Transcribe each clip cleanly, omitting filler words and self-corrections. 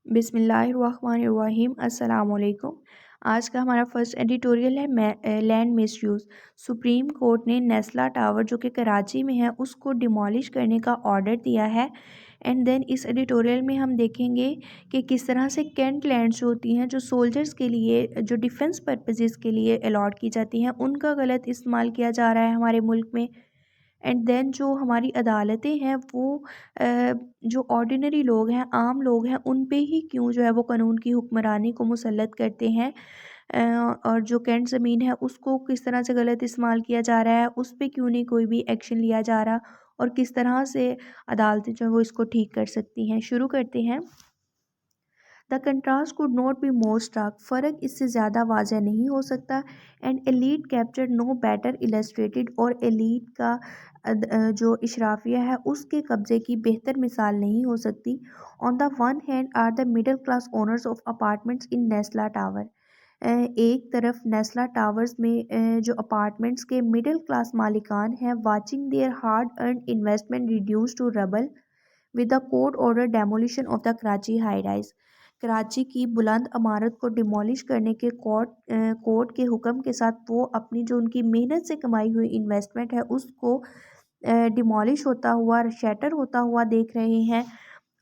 بسم اللہ الرحمن الرحیم۔ السلام علیکم۔ آج کا ہمارا فرسٹ ایڈیٹوریل ہے لینڈ مس یوز۔ سپریم کورٹ نے نیسلا ٹاور جو کہ کراچی میں ہے اس کو ڈیمالش کرنے کا آرڈر دیا ہے۔ اینڈ دین اس ایڈیٹوریل میں ہم دیکھیں گے کہ کس طرح سے کینٹ لینڈز جو ہوتی ہیں جو سولجرز کے لیے جو ڈیفنس پرپزز کے لیے الاٹ کی جاتی ہیں ان کا غلط استعمال کیا جا رہا ہے ہمارے ملک میں۔ اینڈ دین جو ہماری عدالتیں ہیں وہ جو آرڈینری لوگ ہیں، عام لوگ ہیں، ان پہ ہی کیوں جو ہے وہ قانون کی حکمرانی کو مسلط کرتے ہیں، اور جو کینٹ زمین ہے اس کو کس طرح سے غلط استعمال کیا جا رہا ہے، اس پہ کیوں نہیں کوئی بھی ایکشن لیا جا رہا، اور کس طرح سے عدالتیں جو ہے وہ اس کو ٹھیک کر سکتی ہیں۔ شروع کرتے ہیں۔ The contrast could not be more stark. فرق اس سے زیادہ واضح نہیں ہو سکتا۔ And elite capture no better illustrated. اور elite کا جو اشرافیہ ہے اس کے قبضے کی بہتر مثال نہیں ہو سکتی۔ On the one hand are the middle class owners of apartments in Nesla Tower. ایک طرف نیسلا ٹاورز میں جو اپارٹمنٹس کے مڈل کلاس مالکان ہیں watching their hard earned investment reduce to rubble with the court order demolition of the Karachi high rise. Karachi کی بلند عمارت کو ڈیمولش کرنے کے کورٹ کے حکم کے ساتھ وہ اپنی جو ان کی محنت سے کمائی ہوئی انویسٹمنٹ ہے اس کو ڈیمولش ہوتا ہوا، شیٹر ہوتا ہوا دیکھ رہے ہیں۔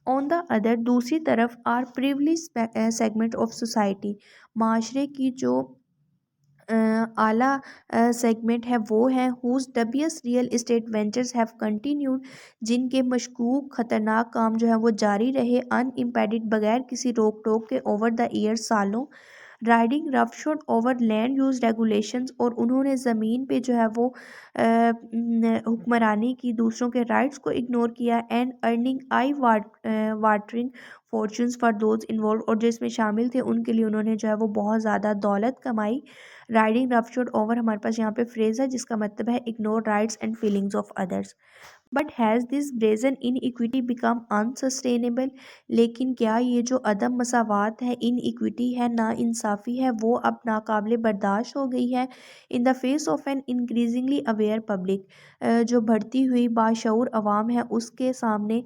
آن دا ادر، دوسری طرف are privilege segment of society, معاشرے کی جو اعلیٰ سیگمنٹ ہے وہ ہیں whose dubious real estate ventures have continued, جن کے مشکوک خطرناک کام جو ہے وہ جاری رہے ان امپیڈڈ، بغیر کسی روک ٹوک کے، اوور دا ایئر، سالوں، riding roughshod over land use regulations, اور انہوں نے زمین پہ جو ہے وہ حکمرانی کی، دوسروں کے رائٹس کو اگنور کیا، and earning eye watering fortunes for those involved, اور جو اس میں شامل تھے ان کے لیے انہوں نے جو ہے وہ بہت زیادہ دولت کمائی۔ رائڈنگ رف شوڈ اوور ہمارے پاس یہاں پہ فریز ہے جس کا مطلب ہے ignore rights and feelings of others. But has this brazen inequity become unsustainable، لیکن کیا یہ جو عدم مساوات ہے، ان ایکویٹی ہے، نا انصافی ہے، وہ اب ناقابل برداشت ہو گئی ہے in the face of an increasingly aware public, جو بڑھتی ہوئی باشعور عوام ہے اس کے سامنے،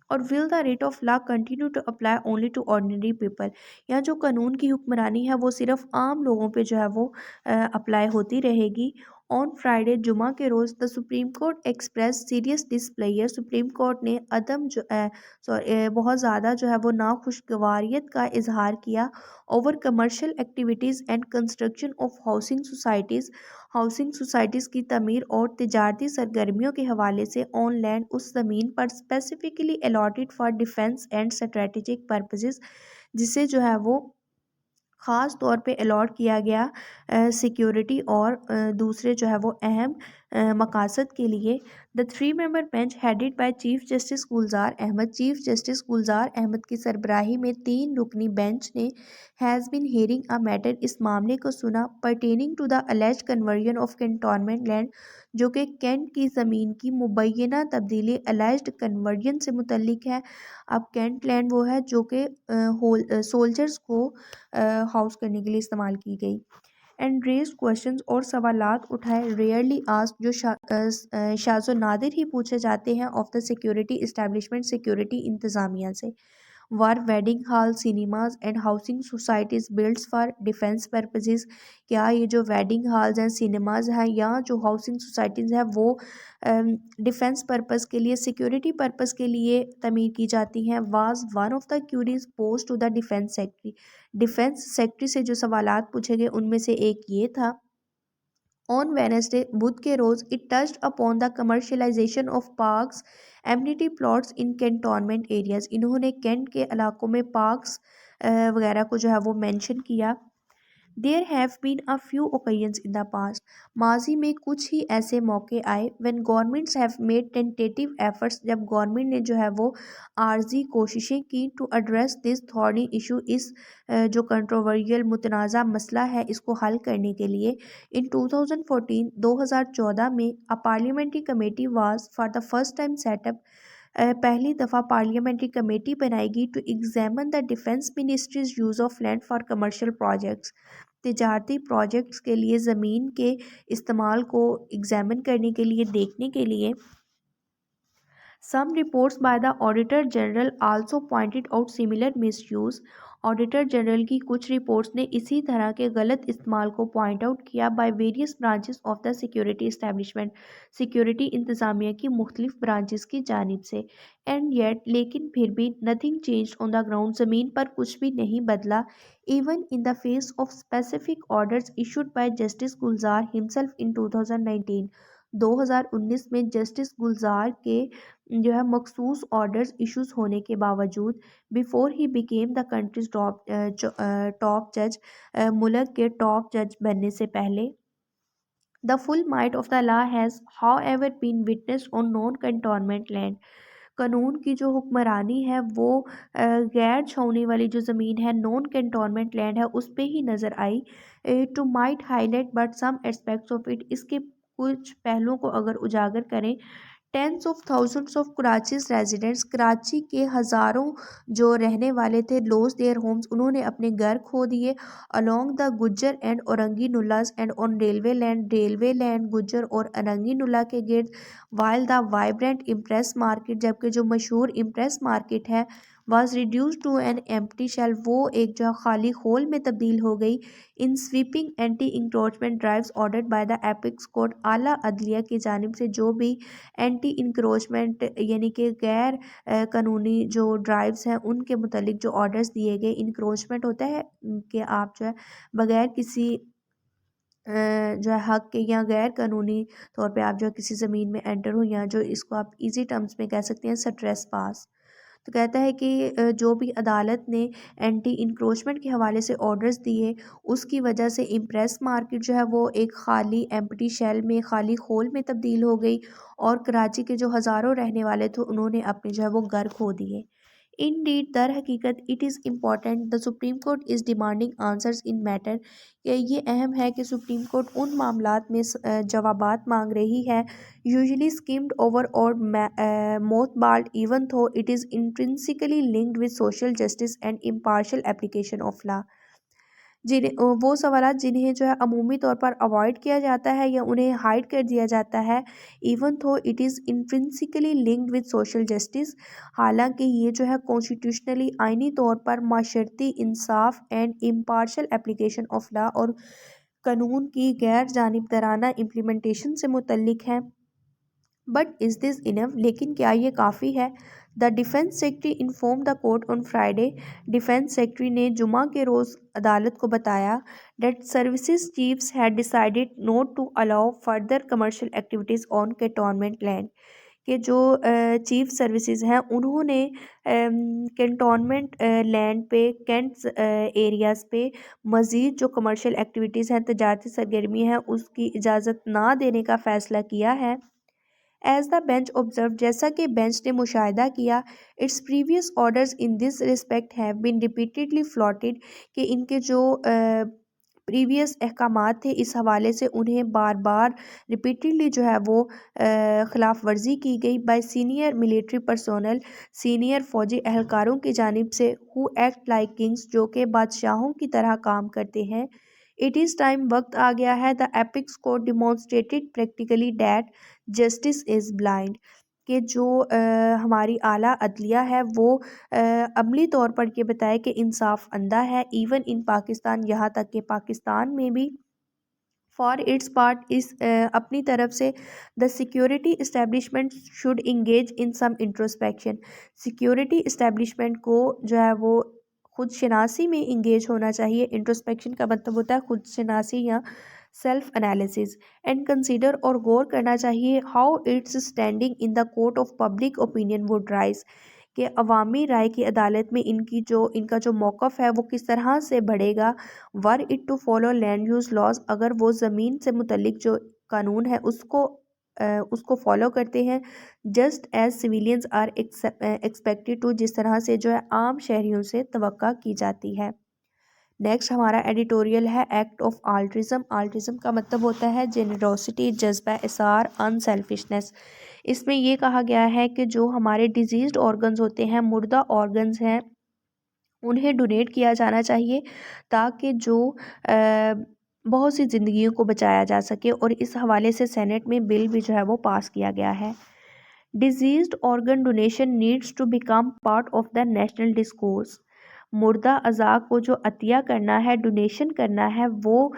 اور will the rate of law continue to apply only to ordinary people، یا جو قانون کی حکمرانی ہے وہ صرف عام لوگوں پہ جو ہے وہ اپلائی ہوتی رہے گی۔ آن فرائیڈے، جمعہ کے روز، the Supreme Court express serious displeasure, Supreme Court نے بہت زیادہ جو ہے وہ ناخوشگواریت کا اظہار کیا over commercial activities and construction of housing societies کی تعمیر اور تجارتی سرگرمیوں کے حوالے سے آن لینڈ، اس زمین پر specifically allotted for defence and strategic purposes, جسے جو ہے وہ خاص طور پہ الاٹ کیا گیا سیکیورٹی اور دوسرے جو ہے وہ اہم مقاصد کے لیے۔ The 3 member bench headed by Chief Justice Gulzar Ahmed, Chief Justice Gulzar Ahmed کی سربراہی میں 3 رکنی بینچ نے has been hearing a matter, اس معاملے کو سنا، pertaining to the alleged conversion of cantonment land, جو کہ کینٹ کی زمین کی مبینہ تبدیلی الیجڈ کنورژن سے متعلق ہے۔ اب کینٹ لینڈ وہ ہے جو کہ سولجرز کو ہاؤس کرنے کے لیے استعمال کی گئی۔ اینڈ ریز کوشچنز، اور سوالات اٹھائے، ریئرلی آسکڈ، جو شاذ و نادر ہی پوچھے جاتے ہیں، of the security establishment, security انتظامیہ سے۔ Were wedding hall, cinemas and housing societies built for defence purposes, کیا یہ جو ویڈنگ ہالز ہیں، سینماز ہیں، یا جو ہاؤسنگ سوسائٹیز ہیں وہ ڈیفنس پرپز کے لیے، سیکیورٹی پرپز کے لیے تعمیر کی جاتی ہیں؟ Was one of the queries posed to the defence secretary, defence secretary سے جو سوالات پوچھے گئے ان میں سے ایک یہ تھا۔ آن وینسڈے، بدھ کے روز، it touched upon the commercialisation of parks amenity plots in cantonment areas, انہوں نے کینٹ کے علاقوں میں پارکس وغیرہ کو جو ہے وہ مینشن کیا۔ There have been a few occasions in the past، ماضی میں کچھ ہی ایسے موقع آئے، when governments have made tentative efforts، جب گورنمنٹ نے جو ہے وہ عارضی کوششیں کی، to address this thorny issue، اس جو کنٹروورشل متنازع مسئلہ ہے اس کو حل کرنے کے لیے۔ in 2014، 2014 میں a parliamentary committee was for the first time set up، پہلی دفعہ پارلیمنٹری کمیٹی بنائی گئی to examine the defence ministries use of land for commercial projects, تجارتی پروجیکٹس کے لیے زمین کے استعمال کو ایگزامن کرنے کے لیے، دیکھنے کے لیے۔ Some reports by the Auditor General also pointed out similar misuse. Auditor general की कुछ रिपोर्ट्स ने इसी तरह के गलत इस्तेमाल को पॉइंट आउट किया by various branches of the security establishment, security इंतज़ामिया की मुख्तलिफ ब्रांचेस की जानिब से। एंड येट लेकिन फिर भी nothing change on the ground, ज़मीन पर कुछ भी नहीं बदला। Even in the face of specific orders issued by justice Gulzar himself in 2019, 2019 में जस्टिस गुलजार के जो है मखसूस ऑर्डर्स इश्यूज होने के बावजूद, before he became the country's top जज, मुल्क के टॉप जज बनने से पहले, the full might of the law has however been witnessed on non cantonment land. कानून की जो हुक्मरानी है वो गैर छावनी वाली जो ज़मीन है, नॉन कैंटोनमेंट लैंड है, उस पे ही नज़र आई। To might highlight but some aspects of it, इसके कुछ पहलुओं को अगर उजागर करें, tens of thousands of Karachi's residents, Karachi के हज़ारों जो रहने वाले थे, लॉस देयर होम्स, उन्होंने अपने घर खो दिए। Along the Gujjar and Orangi nullahs and on railway land Gujjar और अरंगी नुल्ला के गिर्द, while the vibrant Empress Market, जबकि जो मशहूर इम्प्रेस मार्केट है, was reduce to an empty shell, वो एक जो खाली होल में तब्दील हो गई। In sweeping anti encroachment drives ordered by the apex court, आला अदलिया की जानिब से जो भी एंटी इंक्रोचमेंट यानी कि गैर कानूनी जो ड्राइव्स हैं उनके मुतालिक जो ऑर्डर्स दिए गए। इंक्रोचमेंट होता है कि आप जो है बगैर किसी जो है हक के या गैर कानूनी तौर पे आप जो है किसी ज़मीन में एंटर हो, या जो इसको आप इजी टर्म्स में कह सकते हैं स्ट्रेस पास। तो कहता है कि जो भी अदालत ने एंटी इंक्रोचमेंट के हवाले से ऑर्डर्स दिए, उसकी वजह से इम्प्रेस मार्केट जो है वो एक खाली एम्प्टी शेल में, खाली होल में तब्दील हो गई, और कराची के जो हज़ारों रहने वाले थे उन्होंने अपने जो है वो घर खो दिए। Indeed, दर हकीकत it is important the supreme court is demanding answers in matter, कि ये अहम है कि सुप्रीम कोर्ट उन मामलात में जवाबात मांग रही है, यूजुअली स्किम्ड ओवर और मोथबाल्ड, even though it is intrinsically linked with social justice and impartial application of law. जिन्हें वो सवालात जिन्हें जो है अमूमी तौर पर अवॉइड किया जाता है या उन्हें हाइड कर दिया जाता है, even though it is intrinsically linked with social justice, हालांकि ये जो है कॉन्स्टिट्यूशनली आइनी तौर पर माशरती इंसाफ and impartial application of law और कानून की गैर जानिबदाराना इम्प्लीमेंटेशन से मुतल्लिक है। बट इज़ दिस इनफ, लेकिन क्या ये काफ़ी है? The defence secretary inform the court on Friday, defence secretary ने जुमा के रोज़ अदालत को बताया, that services chiefs had decided not to allow further commercial activities on cantonment land, के जो चीफ सर्विसेज हैं उन्होंने कैंटोनमेंट लैंड पे, कैंट एरियाज़ पे मज़ीद जो कमर्शियल एक्टिविटीज़ हैं, तजारती सरगर्मी है, उसकी इजाज़त ना देने का फ़ैसला किया है। एज द बेंच ऑब्जर्व, जैसा कि बेंच ने मुशाहिदा किया, its previous orders in this respect have been repeatedly flouted, कि इनके जो प्रीवियस अहकामात थे इस हवाले से उन्हें बार बार रिपीटेडली जो है वो ख़िलाफ़ वर्जी की गई bye senior military personnel, senior फ़ौजी एहलकारों की जानिब से, हु एक्ट लाइक किंग्स, जो कि बादशाहों की तरह काम करते हैं। इट इज़ टाइम, वक्त आ गया है, the apex court demonstrated practically that justice is blind, कि जो हमारी आला अदलिया है वो अमली तौर पर ये बताए कि इंसाफ अंधा है, इवन इन पाकिस्तान, यहाँ तक कि पाकिस्तान में भी। फॉर इट्स पार्ट, इस अपनी तरफ से, the security establishment should engage in some introspection, security establishment को जो है वो खुद शनासी में इंगेज होना चाहिए। इंट्रोस्पेक्शन का मतलब होता है खुद शनासी या सेल्फ एनालिसिस। एंड कंसीडर, और गौर करना चाहिए, how it's standing in the court of public opinion would rise, कि अवामी राय की अदालत में इनका जो मौक़िफ़ है वो किस तरह से बढ़ेगा। Were it to follow land use laws, अगर वो ज़मीन से मुतल्लिक जो कानून है उसको फॉलो करते हैं, just as civilians are expected to, जिस तरह से जो है आम शहरियों से तवक्का की जाती है। नेक्स्ट हमारा एडिटोरियल है एक्ट ऑफ आल्ट्रिज्म। आल्ट्रिज्म का मतलब होता है जेनरोसिटी, जज्बा इसार, अनसेल्फिशनेस। इसमें ये कहा गया है कि जो हमारे डिजीज़्ड ऑर्गन्स होते हैं, मुर्दा ऑर्गन्स हैं, उन्हें डोनेट किया जाना चाहिए, ताकि जो बहुत सी ज़िंदगियों को बचाया जा सके, और इस हवाले से सेनेट में बिल भी जो है वो पास किया गया है। Diseased organ donation needs to become part of the national discourse. मुर्दा अज़ा को जो अतिया करना है, डोनेशन करना है, वो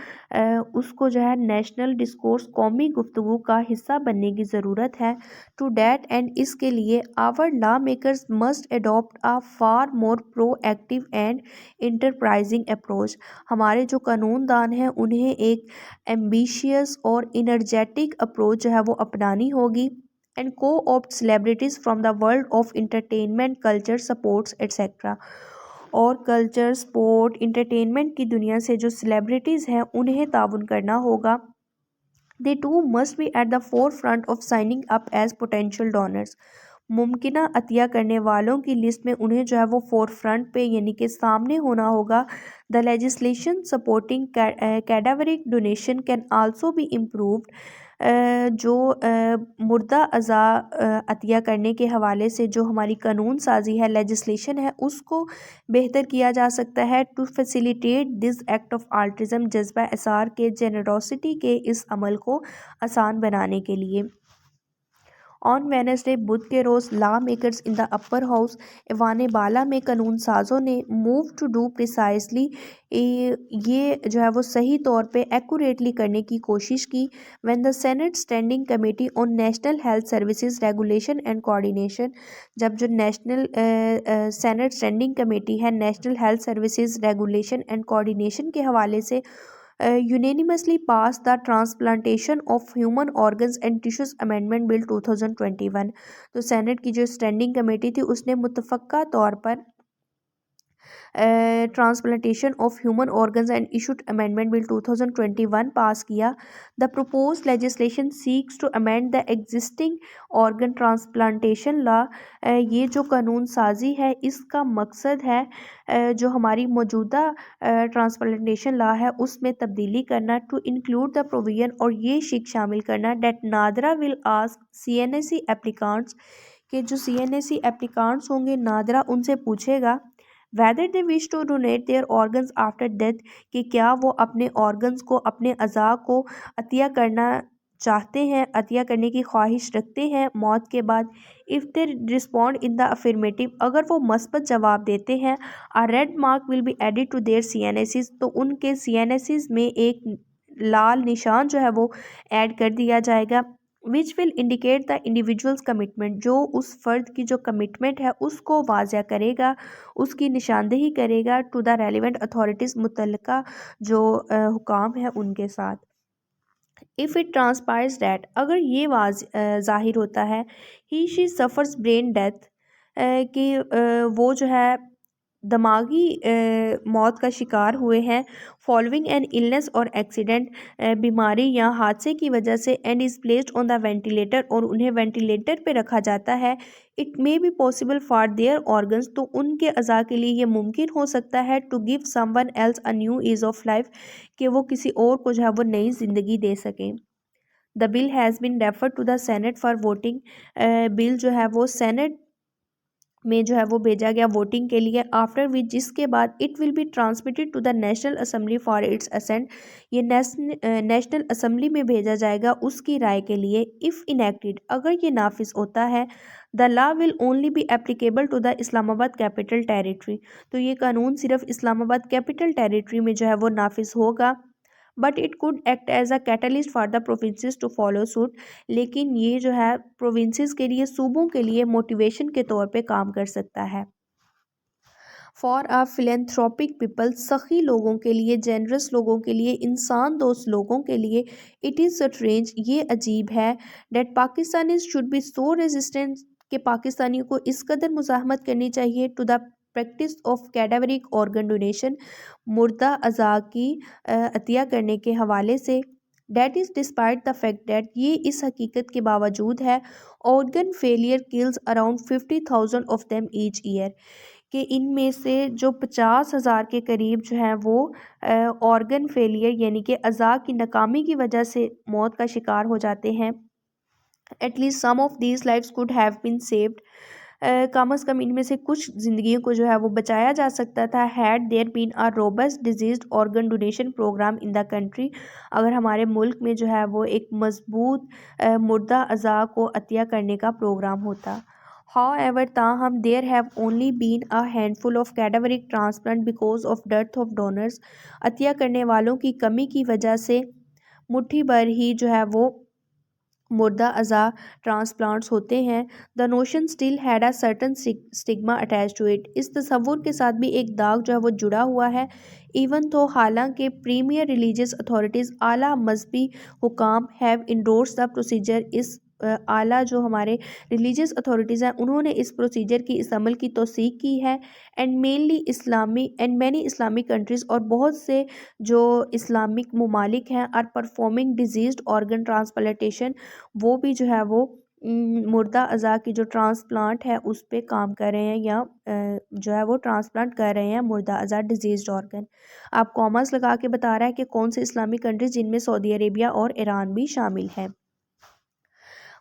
उसको जो है नेशनल डिस्कोर्स, कौमी गुफ्तगू का हिस्सा बनने की ज़रूरत है. टू डैट एंड इसके लिए our law makers must adopt a far more proactive and enterprising approach. हमारे जो कानून दान हैं उन्हें एक एम्बिशियस और इनर्जेटिक अप्रोच जो है वो अपनानी होगी. एंड को opt celebrities from the world of entertainment, culture, supports etcetera. और कल्चर, स्पोर्ट, इंटरटेनमेंट की दुनिया से जो सेलिब्रिटीज़ हैं उन्हें ताउन करना होगा. They too must be at the forefront of signing up as potential donors. मुमकिन अतिया करने वालों की लिस्ट में उन्हें जो है वो फोर फ्रंट पे यानी कि सामने होना होगा. The legislation supporting cadaveric donation can also be improved. जो मुर्दा अज़ा अतिया करने के हवाले से जो हमारी कानून साजी है, लेजिस्लेशन है, उसको बेहतर किया जा सकता है. To facilitate this act of altruism, जज्बा एसार के, जेनरोसिटी के इस अमल को आसान बनाने के लिए. ऑन वेडनेसडे, बुध के रोज़, law makers in the upper house ऐवान बाला में कानून साज़ों ने मूव टू डू प्रिसाइसली, ये जो है वो सही तौर पे एक्यूरेटली करने की कोशिश की. When the senate standing committee on national health services regulation and coordination, जब जो नेशनल सेनेट स्टैंडिंग कमेटी है national health services regulation and coordination के हवाले से unanimously passed the Transplantation of Human Organs and Tissues Amendment Bill 2021. तो senate की जो standing committee थी उसने मुतफ़क्का तौर पर transplantation of human organs and इशूड अमेंडमेंट बिल 2021 पास किया. The propose legislation seeks to amend the existing organ transplantation law. ये जो कानून साजी है इसका मकसद है जो हमारी मौजूदा ट्रांसप्लांटेशन लॉ है उसमें तब्दीली करना. टू इंक्लूड द प्रोविजन, और ये शिक शामिल करना, that NADRA will ask CNAC applicants, के जो CNAC एप्लीकांट्स होंगे नादरा उनसे पूछेगा whether they wish to donate their organs after death, कि क्या वो अपने ऑर्गन्स को, अपने अज़ा को अतिया करना चाहते हैं, अतिया करने की ख्वाहिश रखते हैं मौत के बाद. If they respond in the affirmative, अगर वो मस्बत जवाब देते हैं, a red mark will be added to their CNACs, तो उनके CNACs में एक लाल निशान जो है वो ऐड कर दिया जाएगा. Which will indicate the individuals commitment, जो उस फ़र्द की जो कमिटमेंट है उसको वाज़ह करेगा, उसकी निशानदेही करेगा. टू द रेलिवेंट अथॉरिटीज़, मुतल्लिका जो हुकाम है उनके साथ. इफ़ इट ट्रांसपायर्स डैट, अगर ये ज़ाहिर होता है, ही शी सफ़र्स ब्रेन डेथ, कि वो जो है दिमागी मौत का शिकार हुए हैं, फॉलोइंग एन इलनेस और एक्सीडेंट, बीमारी या हादसे की वजह से, and is placed on the ventilator, और उन्हें वेंटिलेटर पे रखा जाता है. It may be possible for their organs, तो उनके अज़ा के लिए ये मुमकिन हो सकता है. To give someone else a new lease of life, कि वो किसी और को जो है वो नई ज़िंदगी दे सकें. The bill has been refer to the Senate for voting, bill जो है वो सेनेट में जो है वो भेजा गया वोटिंग के लिए. आफ्टर विच, जिसके बाद, it will be transmitted to the National Assembly for its assent, ये नेशनल असम्बली में भेजा जाएगा उसकी राय के लिए. इफ़ इनेक्टेड, अगर ये नाफिज होता है, the law will only be applicable to the Islamabad Capital Territory, तो ये कानून सिर्फ इस्लामाबाद कैपिटल टेरिटरी में जो है वो नाफिज होगा. But it could act as a catalyst for the provinces to follow suit, लेकिन ये जो है प्रोविंसेस के लिए, सूबों के लिए मोटिवेशन के तौर पे काम कर सकता है. फॉर आ फिलेंथ्रोपिक पीपल, सखी लोगों के लिए, जेनरस लोगों के लिए, इंसान दोस्त लोगों के लिए, इट इज़ स्ट्रेंज, ये अजीब है, that Pakistanis should be so resistant, के पाकिस्तानियों को इस कदर मुज़ाहमत करनी चाहिए to the practice of cadaveric organ donation, मुर्दा अज़ा की अतिया करने के हवाले से. That is despite the fact that, ये इस हकीकत के बावजूद है, organ failure kills around 50,000 of them each year, कि इनमें से जो 50,000 के करीब जो हैं वो ऑर्गन फेलियर यानी कि अज़ा की नाकामी की वजह से मौत का शिकार हो जाते हैं. At least some of these lives could have been saved. کم از کم ان میں سے کچھ زندگیوں کو جو ہے وہ بچایا جا سکتا تھا. Had there been a robust deceased organ donation program in the country. اگر ہمارے ملک میں جو ہے وہ ایک مضبوط مردہ اعضاء کو عطیہ کرنے کا پروگرام ہوتا. However, تاہم there have only been a handful of cadaveric transplant because of dearth of donors. عطیہ کرنے والوں کی کمی کی وجہ سے مٹھی بھر ہی جو ہے وہ مردہ اعضاء ٹرانسپلانٹس ہوتے ہیں. The notion still had a certain stigma attached to it. اس تصور کے ساتھ بھی ایک داغ جو ہے وہ جڑا ہوا ہے. Even though حالانکہ premier religious authorities اعلیٰ مذہبی حکام have endorsed the procedure. اس اعلیٰ جو ہمارے ریلیجیس اتھارٹیز ہیں انہوں نے اس پروسیجر کی اس عمل کی توثیق کی ہے. اینڈ مینی اسلامک کنٹریز اور بہت سے جو اسلامک ممالک ہیں are performing diseased organ transplantation. وہ بھی جو ہے وہ مردہ اعضاء کی جو ٹرانسپلانٹ ہے اس پہ کام کر رہے ہیں یا جو ہے وہ ٹرانسپلانٹ کر رہے ہیں مردہ اعضاء ڈیزیزڈ آرگن. آپ کامرس لگا کے بتا رہا ہے کہ کون سے اسلامک کنٹریز جن میں سعودی عربیہ اور ایران بھی شامل ہے.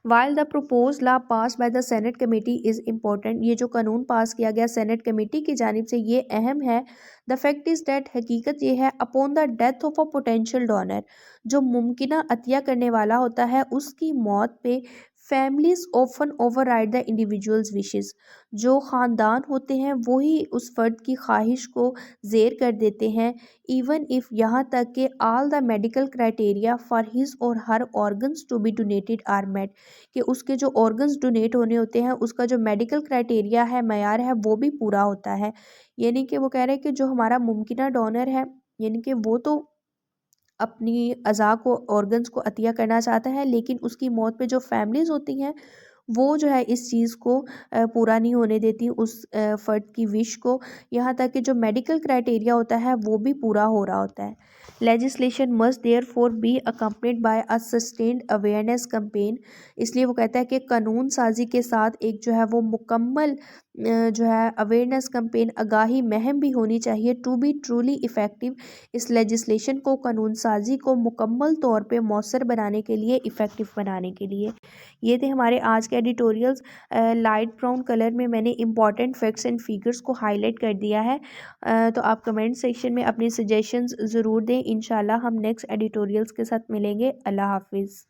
While the proposed law passed by the Senate committee is important. یہ جو قانون پاس کیا گیا سینٹ کمیٹی کی جانب سے یہ اہم ہے. The fact is that حقیقت یہ ہے upon the death of a potential donor. جو ممکنہ عطیہ کرنے والا ہوتا ہے اس کی موت پہ families often override the individual's wishes. جو خاندان ہوتے ہیں وہی اس فرد کی خواہش کو زیر کر دیتے ہیں. Even if یہاں تک کہ all the medical criteria for his or her organs to be donated are met. کہ اس کے جو organs ڈونیٹ ہونے ہوتے ہیں اس کا جو میڈیکل کرائٹیریا ہے معیار ہے وہ بھی پورا ہوتا ہے. یعنی کہ وہ کہہ رہے ہیں کہ جو ہمارا ممکنہ ڈونر ہے یعنی کہ وہ تو اپنی اعضاء کو آرگنز کو عطیہ کرنا چاہتا ہے لیکن اس کی موت پہ جو فیملیز ہوتی ہیں وہ جو ہے اس چیز کو پورا نہیں ہونے دیتی اس فرد کی وش کو. یہاں تک کہ جو میڈیکل کرائٹیریا ہوتا ہے وہ بھی پورا ہو رہا ہوتا ہے. Legislation must therefore be accompanied by a sustained awareness campaign. اس لیے وہ کہتا ہے کہ قانون سازی کے ساتھ ایک جو ہے وہ مکمل جو ہے اویئرنیس کمپین آگاہی مہم بھی ہونی چاہیے ٹو بی ٹرولی افیکٹو. اس لیجسلیشن کو قانون سازی کو مکمل طور پہ مؤثر بنانے کے لیے افیکٹو بنانے کے لیے. یہ تھے ہمارے آج کے ایڈیٹوریلز. لائٹ براؤن کلر میں میں نے امپورٹنٹ فیکٹس اینڈ فیگرز کو ہائی لائٹ کر دیا ہے. تو آپ کمنٹ سیکشن میں اپنی سجیشنز ضرور دیں. انشاءاللہ ہم نیکسٹ ایڈیٹوریلز کے ساتھ ملیں گے. اللہ حافظ.